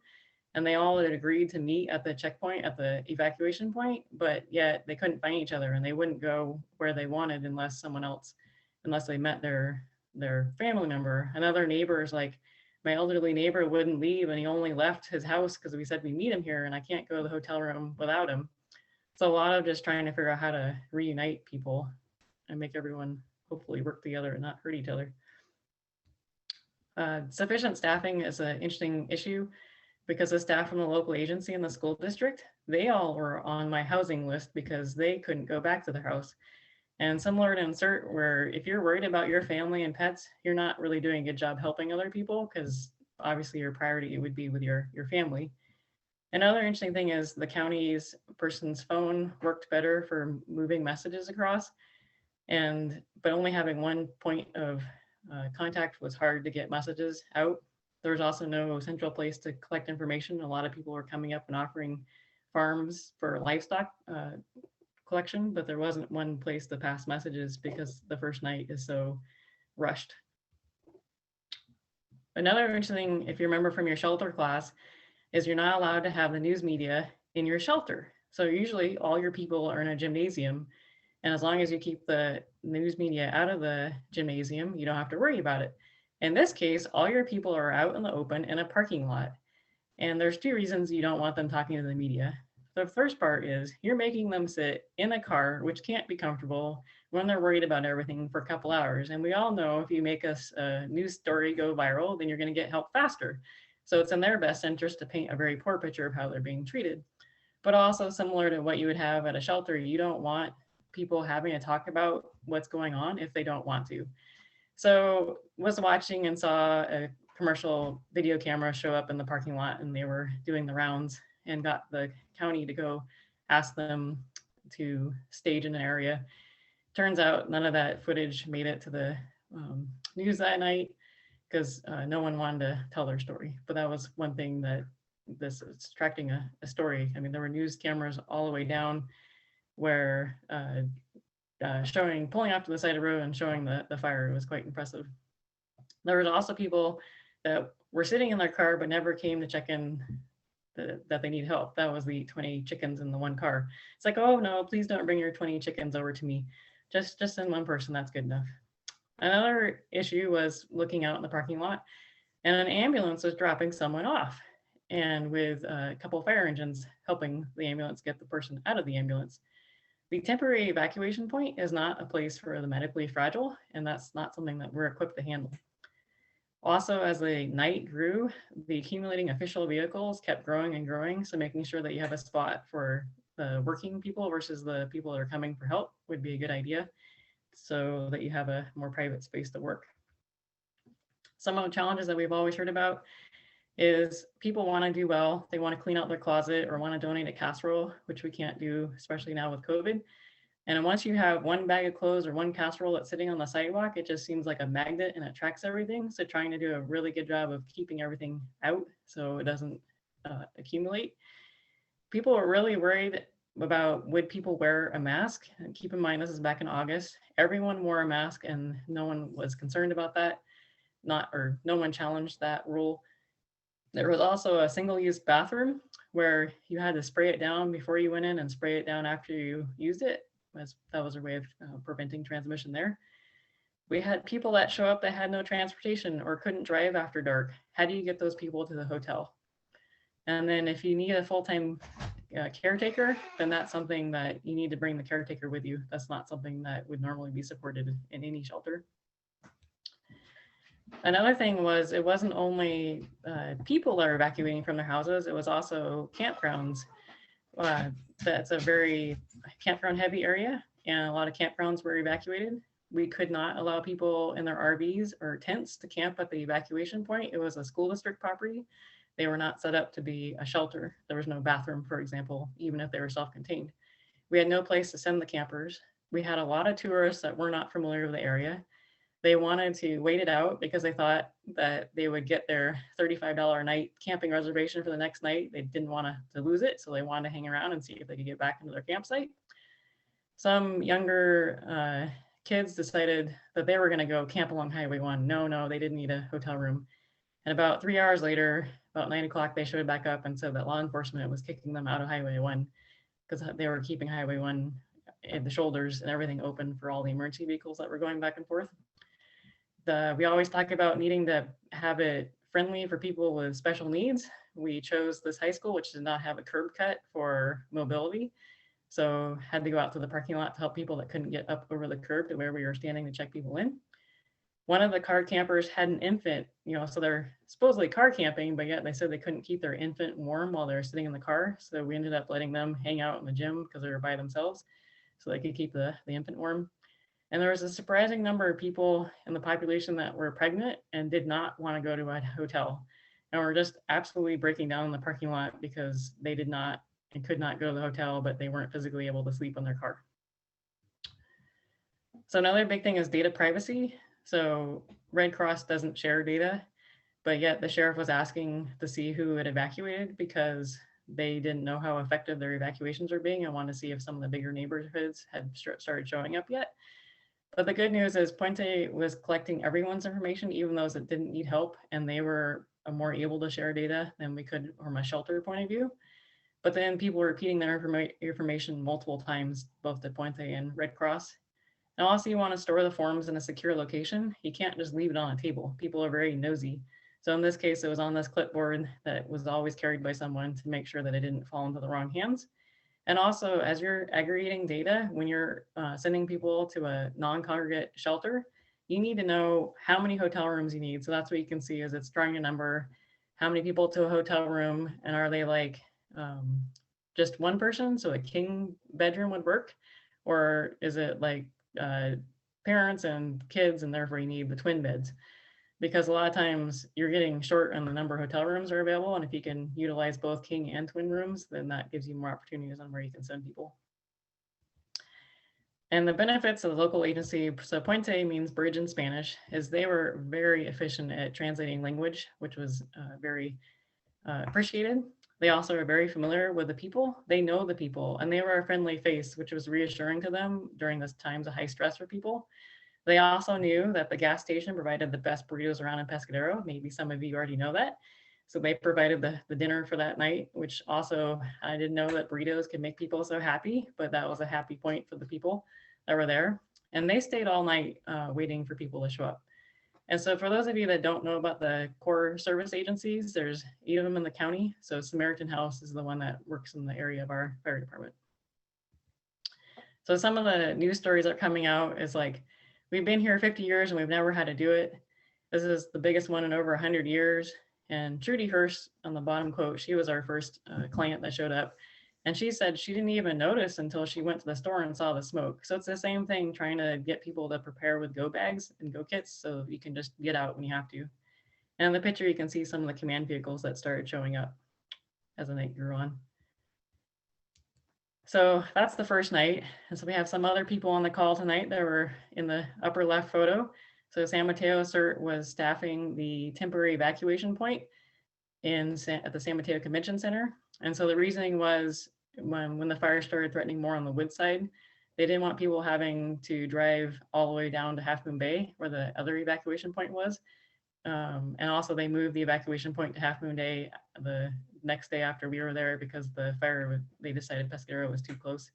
Speaker 4: And they all had agreed to meet at the checkpoint, at the evacuation point, but yet they couldn't find each other and they wouldn't go where they wanted unless they met their family member. Another neighbor is like, my elderly neighbor wouldn't leave and he only left his house because we said we meet him here and I can't go to the hotel room without him. So a lot of just trying to figure out how to reunite people and make everyone hopefully work together and not hurt each other. Sufficient staffing is an interesting issue because the staff from the local agency and the school district, they all were on my housing list because they couldn't go back to their house. And similar to CERT, where if you're worried about your family and pets, you're not really doing a good job helping other people because obviously your priority would be with your family. Another interesting thing is the county's person's phone worked better for moving messages across, but only having one point of contact was hard to get messages out. There was also no central place to collect information. A lot of people were coming up and offering farms for livestock collection, but there wasn't one place to pass messages because the first night is so rushed. Another interesting thing, if you remember from your shelter class, is you're not allowed to have the news media in your shelter. So usually all your people are in a gymnasium, and as long as you keep the news media out of the gymnasium, you don't have to worry about it. In this case, all your people are out in the open in a parking lot. And there's two reasons you don't want them talking to the media. The first part is you're making them sit in a car, which can't be comfortable when they're worried about everything for a couple hours. And we all know if you make a news story go viral, then you're going to get help faster. So it's in their best interest to paint a very poor picture of how they're being treated. But also similar to what you would have at a shelter, you don't want people having to talk about what's going on if they don't want to. So was watching and saw a commercial video camera show up in the parking lot, and they were doing the rounds and got the county to go ask them to stage in an area. Turns out none of that footage made it to the news that night because no one wanted to tell their story. But that was one thing that this is attracting a story. I mean, there were news cameras all the way down where pulling off to the side of the road and showing the fire. It was quite impressive. There was also people that were sitting in their car but never came to check in that they need help. That was the 20 chickens in the one car. It's like, oh no, please don't bring your 20 chickens over to me. Just send one person, that's good enough. Another issue was looking out in the parking lot, and an ambulance was dropping someone off, and with a couple of fire engines helping the ambulance get the person out of the ambulance. The temporary evacuation point is not a place for the medically fragile, and that's not something that we're equipped to handle. Also, as the night grew, the accumulating official vehicles kept growing and growing, so making sure that you have a spot for the working people versus the people that are coming for help would be a good idea, so that you have a more private space to work. Some of the challenges that we've always heard about is people want to do well. They want to clean out their closet or want to donate a casserole, which we can't do, especially now with COVID. And once you have one bag of clothes or one casserole that's sitting on the sidewalk, it just seems like a magnet and it tracks everything. So trying to do a really good job of keeping everything out so it doesn't accumulate. People are really worried about would people wear a mask. And keep in mind, this is back in August. Everyone wore a mask and no one was concerned about that. No one challenged that rule. There was also a single-use bathroom where you had to spray it down before you went in and spray it down after you used it. That was a way of preventing transmission there. We had people that show up that had no transportation or couldn't drive after dark. How do you get those people to the hotel? And then if you need a full-time caretaker, then that's something that you need to bring the caretaker with you. That's not something that would normally be supported in any shelter. Another thing was it wasn't only people that are evacuating from their houses, it was also campgrounds. That's a very campground heavy area, and a lot of campgrounds were evacuated. We could not allow people in their RVs or tents to camp at the evacuation point. It was a school district property. They were not set up to be a shelter. There was no bathroom, for example, even if they were self-contained. We had no place to send the campers. We had a lot of tourists that were not familiar with the area. They wanted to wait it out because they thought that they would get their $35 a night camping reservation for the next night. They didn't want to lose it, so they wanted to hang around and see if they could get back into their campsite. Some younger kids decided that they were going to go camp along Highway 1. No, they didn't need a hotel room. And about 3 hours later, about 9 o'clock, they showed back up and said that law enforcement was kicking them out of Highway 1 because they were keeping Highway 1 at the shoulders and everything open for all the emergency vehicles that were going back and forth. We always talk about needing to have it friendly for people with special needs. We chose this high school, which did not have a curb cut for mobility. So had to go out to the parking lot to help people that couldn't get up over the curb to where we were standing to check people in. One of the car campers had an infant, so they're supposedly car camping, but yet they said they couldn't keep their infant warm while they were sitting in the car. So we ended up letting them hang out in the gym because they were by themselves so they could keep the infant warm. And there was a surprising number of people in the population that were pregnant and did not want to go to a hotel. And were just absolutely breaking down in the parking lot because they did not and could not go to the hotel, but they weren't physically able to sleep in their car. So another big thing is data privacy. So Red Cross doesn't share data, but yet the sheriff was asking to see who had evacuated because they didn't know how effective their evacuations were being and wanted to see if some of the bigger neighborhoods had started showing up yet. But the good news is Puente was collecting everyone's information, even those that didn't need help, and they were more able to share data than we could from a shelter point of view. But then people were repeating their information multiple times, both to Puente and Red Cross. And also you want to store the forms in a secure location. You can't just leave it on a table. People are very nosy. So in this case, it was on this clipboard that was always carried by someone to make sure that it didn't fall into the wrong hands. And also, as you're aggregating data, when you're sending people to a non-congregate shelter, you need to know how many hotel rooms you need. So that's what you can see is it's drawing a number, how many people to a hotel room, and are they like just one person? So a king bedroom would work, or is it like parents and kids, and therefore you need the twin beds? Because a lot of times you're getting short on the number of hotel rooms are available. And if you can utilize both king and twin rooms, then that gives you more opportunities on where you can send people. And the benefits of the local agency, so Puente means bridge in Spanish, is they were very efficient at translating language, which was very appreciated. They also are very familiar with the people. They know the people, and they were a friendly face, which was reassuring to them during this times of high stress for people. They also knew that the gas station provided the best burritos around in Pescadero. Maybe some of you already know that. So they provided the dinner for that night, which also, I didn't know that burritos could make people so happy, but that was a happy point for the people that were there. And they stayed all night waiting for people to show up. And so for those of you that don't know about the core service agencies, there's 8 of them in the county. So Samaritan House is the one that works in the area of our fire department. So some of the news stories that are coming out is like, we've been here 50 years and we've never had to do it. This is the biggest one in over 100 years. And Trudy Hurst on the bottom quote, she was our first client that showed up. And she said she didn't even notice until she went to the store and saw the smoke. So it's the same thing, trying to get people to prepare with go bags and go kits so you can just get out when you have to. And in the picture, you can see some of the command vehicles that started showing up as the night grew on. So that's the first night. And so we have some other people on the call tonight that were in the upper left photo. So San Mateo CERT was staffing the temporary evacuation point at the San Mateo Convention Center. And so the reasoning was when the fire started threatening more on the wood side, they didn't want people having to drive all the way down to Half Moon Bay where the other evacuation point was. And also they moved the evacuation point to Half Moon Day the next day after we were there because the fire, they decided Pescadero was too close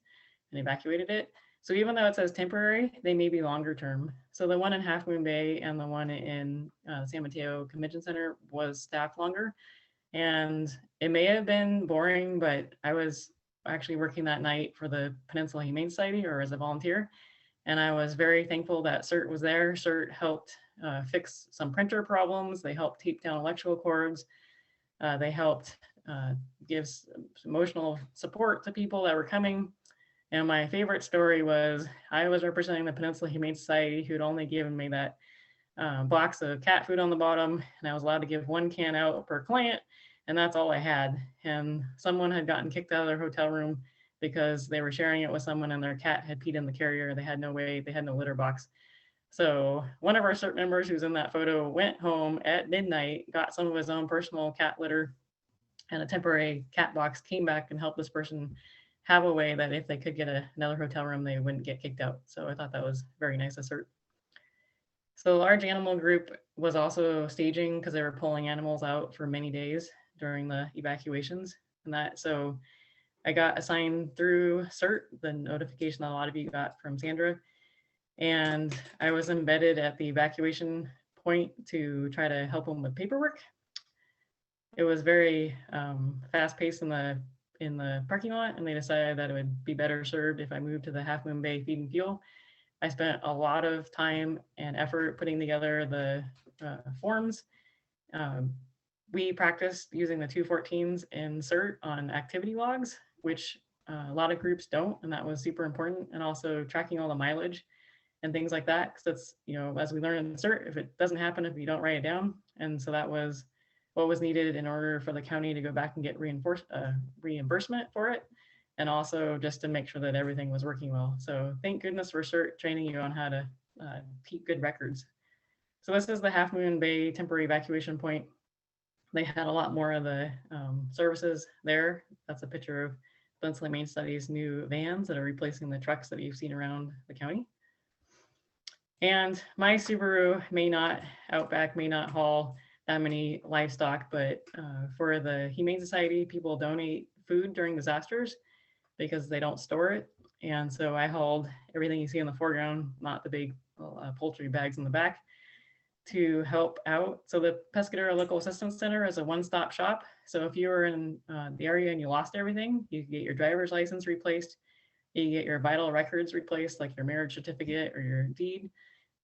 Speaker 4: and evacuated it. So even though it says temporary, they may be longer term. So the one in Half Moon Bay and the one in San Mateo Convention Center was staffed longer. And it may have been boring, but I was actually working that night for the Peninsula Humane Society or as a volunteer. And I was very thankful that CERT was there. CERT helped fix some printer problems. They helped tape down electrical cords. They helped give emotional support to people that were coming. And my favorite story was I was representing the Peninsula Humane Society, who'd only given me that box of cat food on the bottom, and I was allowed to give 1 can out per client, and that's all I had. And someone had gotten kicked out of their hotel room because they were sharing it with someone and their cat had peed in the carrier. They had no litter box. So one of our CERT members who's in that photo went home at midnight, got some of his own personal cat litter and a temporary cat box, came back and helped this person have a way that if they could get another hotel room, they wouldn't get kicked out. So I thought that was very nice of CERT. So the large animal group was also staging because they were pulling animals out for many days during the evacuations. And so I got assigned through CERT, the notification that a lot of you got from Sandra. And I was embedded at the evacuation point to try to help them with paperwork. It was very fast paced in the parking lot, and they decided that it would be better served if I moved to the Half Moon Bay Feed and Fuel. I spent a lot of time and effort putting together the forms. We practiced using the 214s in CERT on activity logs, which a lot of groups don't, and that was super important. And also tracking all the mileage and things like that, because that's, as we learn in CERT, if it doesn't happen if you don't write it down. And so that was what was needed in order for the county to go back and get reimbursement for it, and also just to make sure that everything was working well. So thank goodness for CERT training you on how to keep good records. So this is the Half Moon Bay temporary evacuation point. They had a lot more of the services there. That's a picture of Bensly Main Study's new vans that are replacing the trucks that you've seen around the county. And my Subaru Outback may not haul that many livestock, but for the Humane Society, people donate food during disasters because they don't store it. And so I hauled everything you see in the foreground, not the big poultry bags in the back, to help out. So the Pescadero Local Assistance Center is a one-stop shop. So if you were in the area and you lost everything, you get your driver's license replaced, you get your vital records replaced, like your marriage certificate or your deed.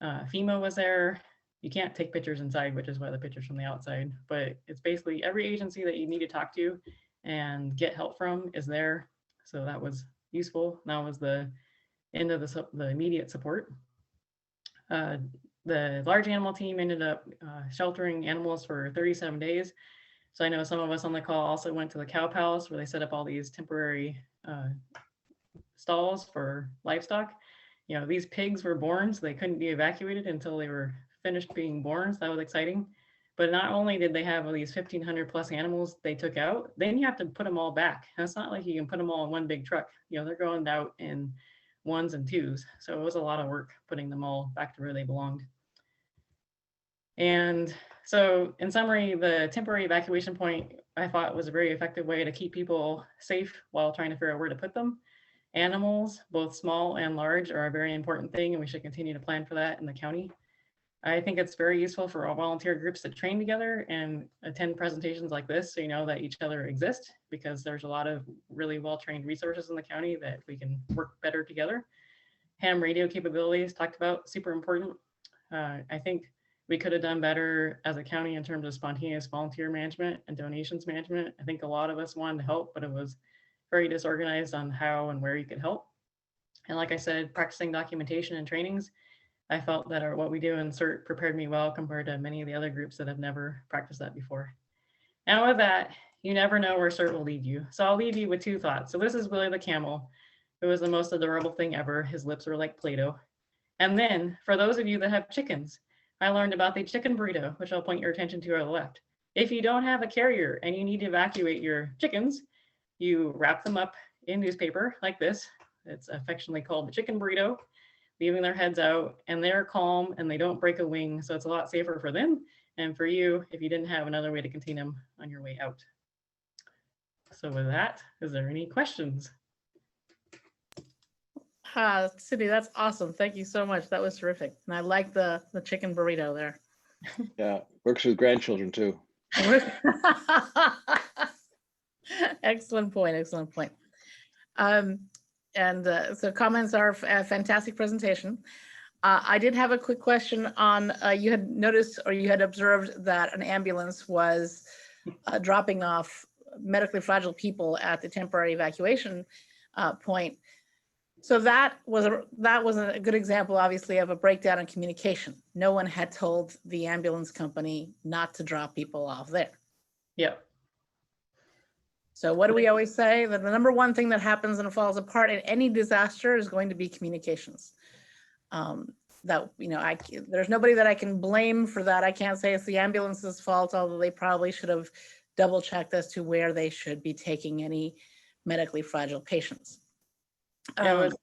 Speaker 4: FEMA was there. You can't take pictures inside, which is why the picture's from the outside, but it's basically every agency that you need to talk to and get help from is there. So that was useful. That was the end of the immediate support. The large animal team ended up sheltering animals for 37 days. So I know some of us on the call also went to the cow palace where they set up all these temporary stalls for livestock. You know, these pigs were born, so they couldn't be evacuated until they were finished being born. So that was exciting. But not only did they have all these 1,500 plus animals they took out, then you have to put them all back. And it's not like you can put them all in one big truck. You know, they're going out in ones and twos. So it was a lot of work putting them all back to where they belonged. And so in summary, the temporary evacuation point, I thought was a very effective way to keep people safe while trying to figure out where to put them. Animals, both small and large, are a very important thing, and we should continue to plan for that in the county. I think it's very useful for all volunteer groups to train together and attend presentations like this so you know that each other exist, because there's a lot of really well-trained resources in the county that we can work better together. Ham radio capabilities talked about, super important. I think we could have done better as a county in terms of spontaneous volunteer management and donations management. I think a lot of us wanted to help, but it was very disorganized on how and where you could help. And like I said, practicing documentation and trainings, I felt that what we do in CERT prepared me well compared to many of the other groups that have never practiced that before. And with that, you never know where CERT will lead you. So I'll leave you with two thoughts. So this is Willie the camel, who was the most adorable thing ever. His lips were like Play-Doh. And then for those of you that have chickens, I learned about the chicken burrito, which I'll point your attention to on the left. If you don't have a carrier and you need to evacuate your chickens, you wrap them up in newspaper like this. It's affectionately called the chicken burrito, leaving their heads out, and they're calm and they don't break a wing. So it's a lot safer for them and for you if you didn't have another way to contain them on your way out. So with that, is there any questions?
Speaker 1: Cindy, that's awesome. Thank you so much. That was terrific. And I like the chicken burrito there.
Speaker 5: Yeah, works with grandchildren too.
Speaker 1: Excellent point. Excellent point. So comments are a fantastic presentation. I did have a quick question on, you had noticed or you had observed that an ambulance was dropping off medically fragile people at the temporary evacuation point. So that was a good example, obviously, of a breakdown in communication. No one had told the ambulance company not to drop people off there.
Speaker 4: Yep.
Speaker 1: So what do we always say? That the number one thing that happens and falls apart in any disaster is going to be communications. That, you know, there's nobody that I can blame for that. I can't say it's the ambulance's fault, although they probably should have double checked as to where they should be taking any medically fragile patients.
Speaker 4: It was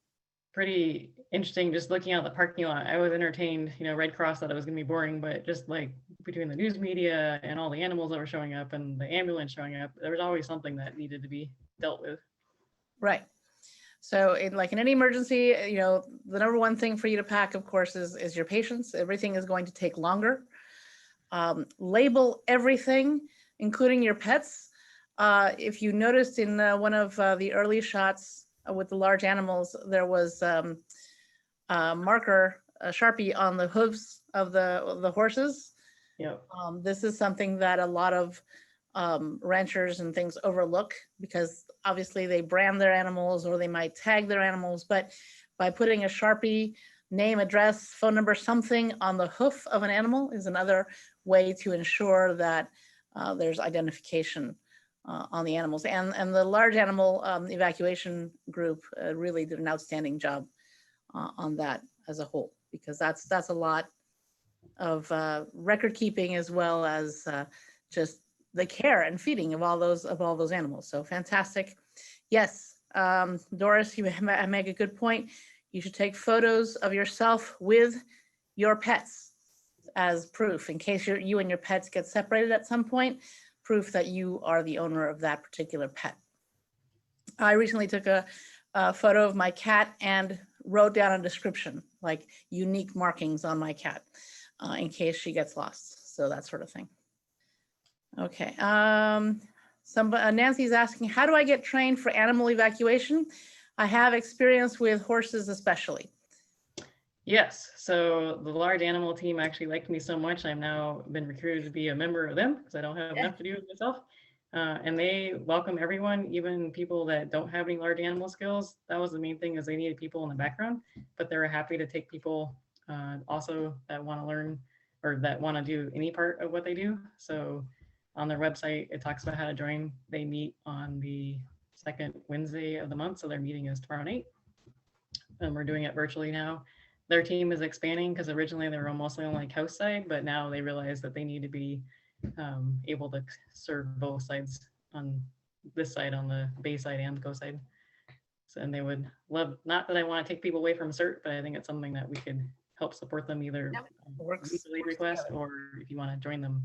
Speaker 4: pretty interesting just looking out the parking lot. I was entertained, you know, Red Cross thought it was going to be boring, but just like between the news media and all the animals that were showing up and the ambulance showing up, there was always something that needed to be dealt with. Right.
Speaker 1: So in any emergency, you know, the number one thing for you to pack, of course, is your patients. Everything is going to take longer. Label everything, including your pets. If you noticed in one of the early shots with the large animals, there was a marker, a Sharpie on the hooves of the horses.
Speaker 4: Yep.
Speaker 1: This is something that a lot of ranchers and things overlook because obviously they brand their animals or they might tag their animals, but by putting a Sharpie, name, address, phone number, something on the hoof of an animal is another way to ensure that there's identification on the animals. And the large animal evacuation group really did an outstanding job on that as a whole, because that's a lot of record keeping as well as just the care and feeding of all those animals. So fantastic. Yes, Doris, you make a good point. You should take photos of yourself with your pets as proof in case you and your pets get separated at some point, proof that you are the owner of that particular pet. I recently took a photo of my cat and wrote down a description, like unique markings on my cat in case she gets lost. So that sort of thing. Okay. Nancy's asking, how do I get trained for animal evacuation? I have experience with horses especially.
Speaker 4: Yes, so the large animal team actually liked me so much, I've now been recruited to be a member of them because I don't have enough to do with myself. And they welcome everyone, even people that don't have any large animal skills. That was the main thing, is they needed people in the background, but they were happy to take people also that want to learn or that want to do any part of what they do. So on their website, it talks about how to join. They meet on the second Wednesday of the month, so their meeting is tomorrow night. And we're doing it virtually now. Their team is expanding because originally they were mostly on like house side, but now they realize that they need to be able to serve both sides, on this side, on the bay side and the coast side. So, and they would love, not that I want to take people away from CERT, but I think it's something that we could help support them either lead request or if you want to join them.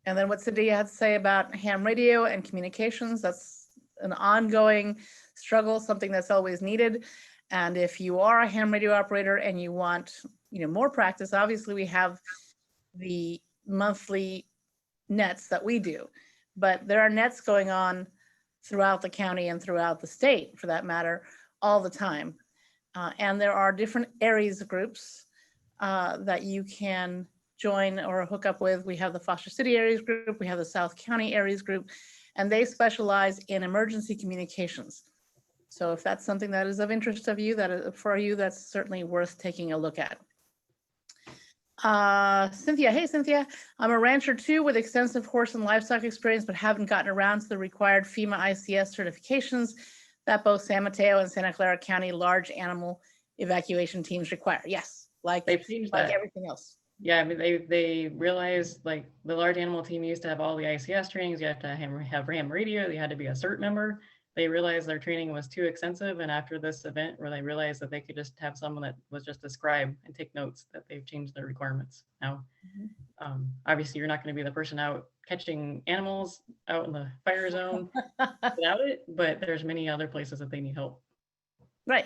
Speaker 1: And then what Cindy had to say about ham radio and communications, that's an ongoing struggle, something that's always needed. And if you are a ham radio operator and you want, more practice, obviously we have the monthly nets that we do, but there are nets going on throughout the county and throughout the state, for that matter, all the time. And there are different areas groups that you can join or hook up with. We have the Foster City Areas Group, we have the South County Areas Group, and they specialize in emergency communications. So if that's something that is of interest of you, for you, that's certainly worth taking a look at. Cynthia, hey Cynthia, I'm a rancher too with extensive horse and livestock experience, but haven't gotten around to the required FEMA ICS certifications that both San Mateo and Santa Clara County large animal evacuation teams require. Yes, like everything else.
Speaker 4: Yeah, I mean, they realized like the large animal team used to have all the ICS trainings. You have to have ham radio. You had to be a CERT member. They realized their training was too extensive. And after this event where they realized that they could just have someone that was just a scribe and take notes, that they've changed their requirements. Now, obviously you're not going to be the person out catching animals out in the fire zone without it, but there's many other places that they need help.
Speaker 1: Right.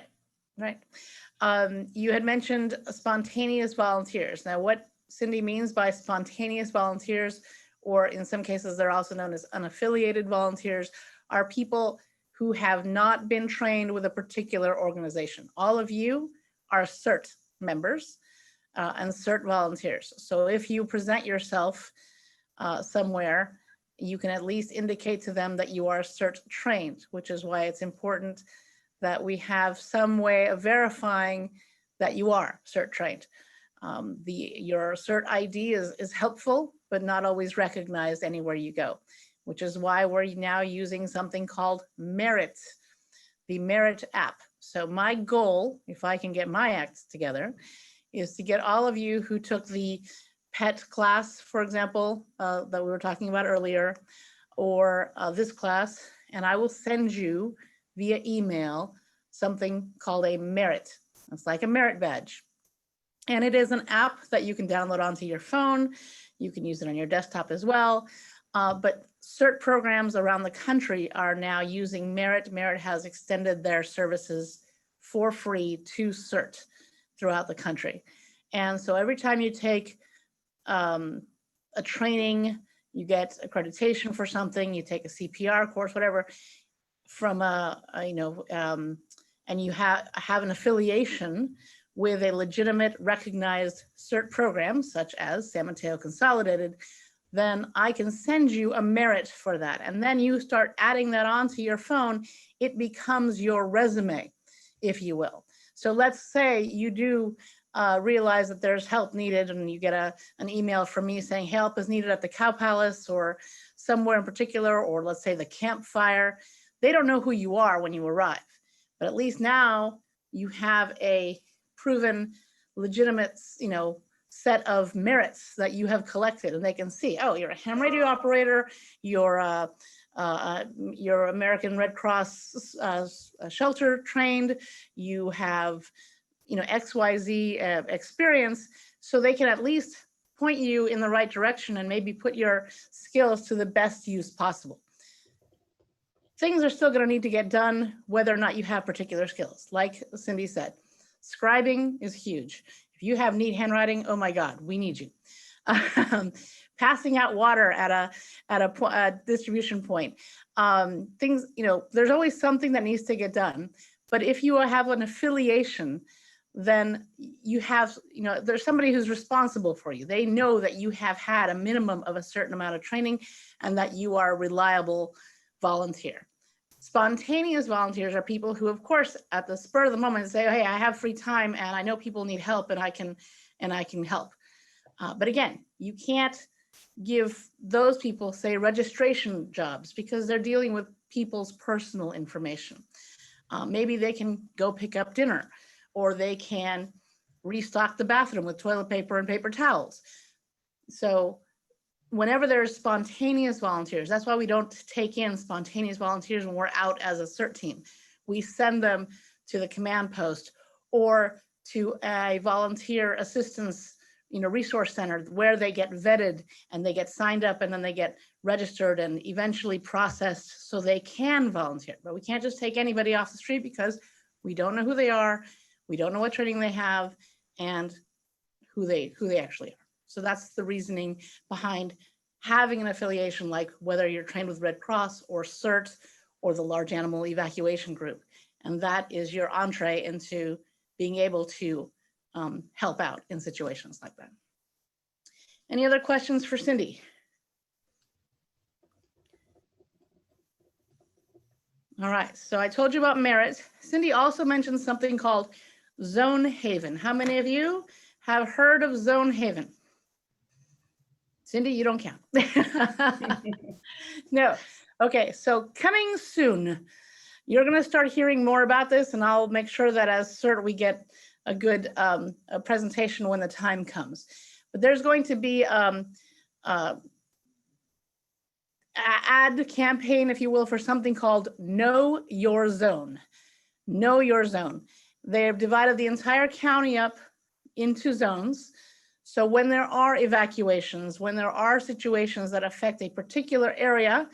Speaker 1: You had mentioned spontaneous volunteers. Now, what Cindy means by spontaneous volunteers, or in some cases, they're also known as unaffiliated volunteers, are people who have not been trained with a particular organization. All of you are CERT members and CERT volunteers. So if you present yourself somewhere, you can at least indicate to them that you are CERT-trained, which is why it's important that we have some way of verifying that you are CERT-trained. Your CERT ID is helpful, but not always recognized anywhere you go, which is why we're now using something called Merit, the Merit app. So my goal, if I can get my act together, is to get all of you who took the PET class, for example, that we were talking about earlier, or this class, and I will send you via email something called a Merit. It's like a merit badge. And it is an app that you can download onto your phone. You can use it on your desktop as well. But CERT programs around the country are now using Merit. Merit has extended their services for free to CERT throughout the country. And so every time you take a training, you get accreditation for something, you take a CPR course, whatever, from and you have an affiliation with a legitimate recognized CERT program, such as San Mateo Consolidated, then I can send you a Merit for that. And then you start adding that onto your phone, it becomes your resume, if you will. So let's say you do realize that there's help needed and you get an email from me saying help is needed at the Cow Palace or somewhere in particular, or let's say the campfire. They don't know who you are when you arrive, but at least now you have a proven, legitimate, set of merits that you have collected, and they can see, oh, you're a ham radio operator, you're American Red Cross shelter trained, you have, XYZ experience, so they can at least point you in the right direction and maybe put your skills to the best use possible. Things are still going to need to get done whether or not you have particular skills. Like Cindy said, scribing is huge. If you have neat handwriting, oh my God, we need you. Passing out water at a distribution point. Things, there's always something that needs to get done. But if you have an affiliation, then you have, there's somebody who's responsible for you. They know that you have had a minimum of a certain amount of training and that you are a reliable volunteer. Spontaneous volunteers are people who, of course, at the spur of the moment say, hey, I have free time and I know people need help and I can help. But again, you can't give those people, say, registration jobs because they're dealing with people's personal information. Maybe they can go pick up dinner, or they can restock the bathroom with toilet paper and paper towels. So whenever there's spontaneous volunteers, that's why we don't take in spontaneous volunteers when we're out as a CERT team. We send them to the command post or to a volunteer assistance resource center where they get vetted and they get signed up and then they get registered and eventually processed so they can volunteer. But we can't just take anybody off the street because we don't know who they are, we don't know what training they have, and who they actually are. So that's the reasoning behind having an affiliation, like whether you're trained with Red Cross or CERT or the large animal evacuation group. And that is your entree into being able to help out in situations like that. Any other questions for Cindy? All right, so I told you about merit. Cindy also mentioned something called Zone Haven. How many of you have heard of Zone Haven? Cindy, you don't count. No. Okay, so coming soon, you're going to start hearing more about this, and I'll make sure that as CERT we get a good a presentation when the time comes. But there's going to be ad campaign, if you will, for something called Know Your Zone. Know Your Zone. They've divided the entire county up into zones. So when there are evacuations, when there are situations that affect a particular area,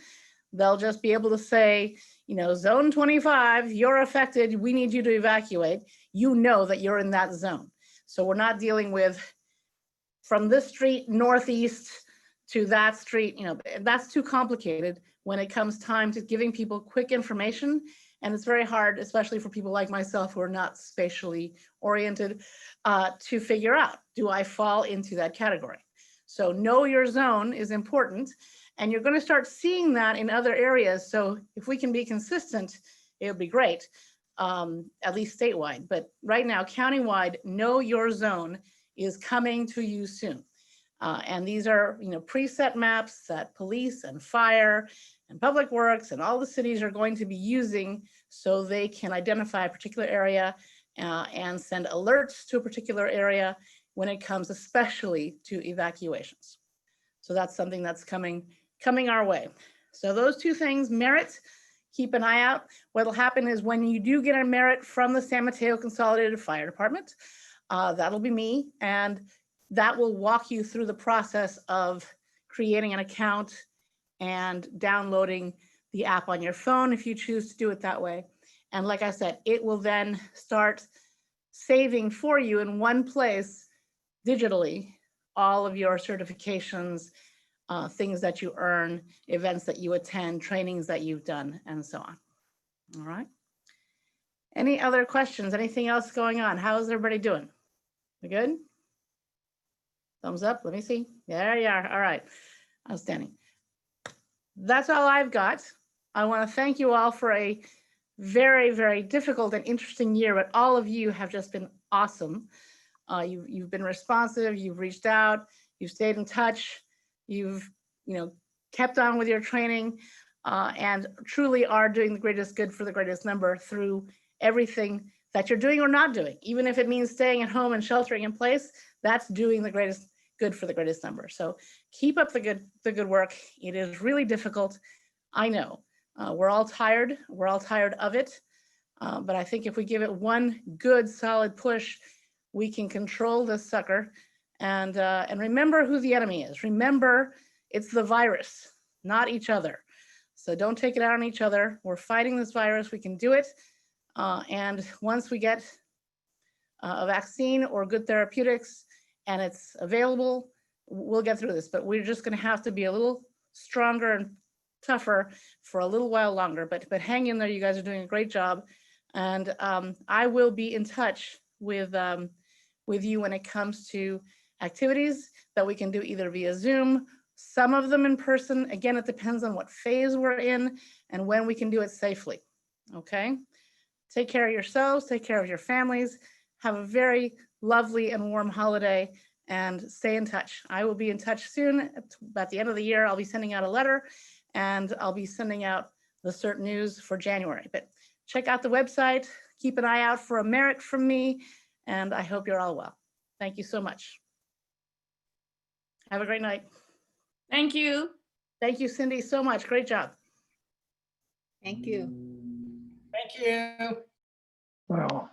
Speaker 1: they'll just be able to say, zone 25, you're affected, we need you to evacuate. You know that you're in that zone. So we're not dealing with from this street northeast to that street, that's too complicated when it comes time to giving people quick information. And it's very hard, especially for people like myself who are not spatially oriented, to figure out, do I fall into that category? So know your zone is important, and you're going to start seeing that in other areas. So if we can be consistent, it would be great, at least statewide. But right now, countywide, know your zone is coming to you soon. And these are, preset maps that police and fire and public works and all the cities are going to be using so they can identify a particular area and send alerts to a particular area when it comes especially to evacuations. So that's something that's coming our way. So those two things, merit, keep an eye out. What'll happen is when you do get a merit from the San Mateo Consolidated Fire Department, that'll be me, and that will walk you through the process of creating an account and downloading the app on your phone if you choose to do it that way. And like I said, it will then start saving for you in one place digitally all of your certifications, things that you earn, events that you attend, trainings that you've done, and so on. All right. Any other questions? Anything else going on? How is everybody doing? We good? Thumbs up. Let me see. There you are. All right. Outstanding. That's all I've got. I want to thank you all for a very, very difficult and interesting year, but all of you have just been awesome. You've been responsive. You've reached out. You've stayed in touch. You've kept on with your training and truly are doing the greatest good for the greatest number through everything that you're doing or not doing. Even if it means staying at home and sheltering in place, that's doing the greatest good for the greatest number. So keep up the good work. It is really difficult. I know. We're all tired. We're all tired of it. But I think if we give it one good solid push, we can control this sucker. And remember who the enemy is. Remember, it's the virus, not each other. So don't take it out on each other. We're fighting this virus. We can do it. And once we get a vaccine or good therapeutics and it's available, we'll get through this. But we're just going to have to be a little stronger and tougher for a little while longer. But hang in there. You guys are doing a great job. And I will be in touch with you when it comes to activities that we can do either via Zoom, some of them in person. Again, it depends on what phase we're in and when we can do it safely. Okay? Take care of yourselves, take care of your families. Have a very lovely and warm holiday and stay in touch. I will be in touch soon. At the end of the year, I'll be sending out a letter and I'll be sending out the CERT news for January. But check out the website, keep an eye out for a merit from me, and I hope you're all well. Thank you so much. Have a great night.
Speaker 6: Thank you.
Speaker 1: Thank you, Cindy, so much. Great job.
Speaker 7: Thank you.
Speaker 8: Thank you.
Speaker 9: Well,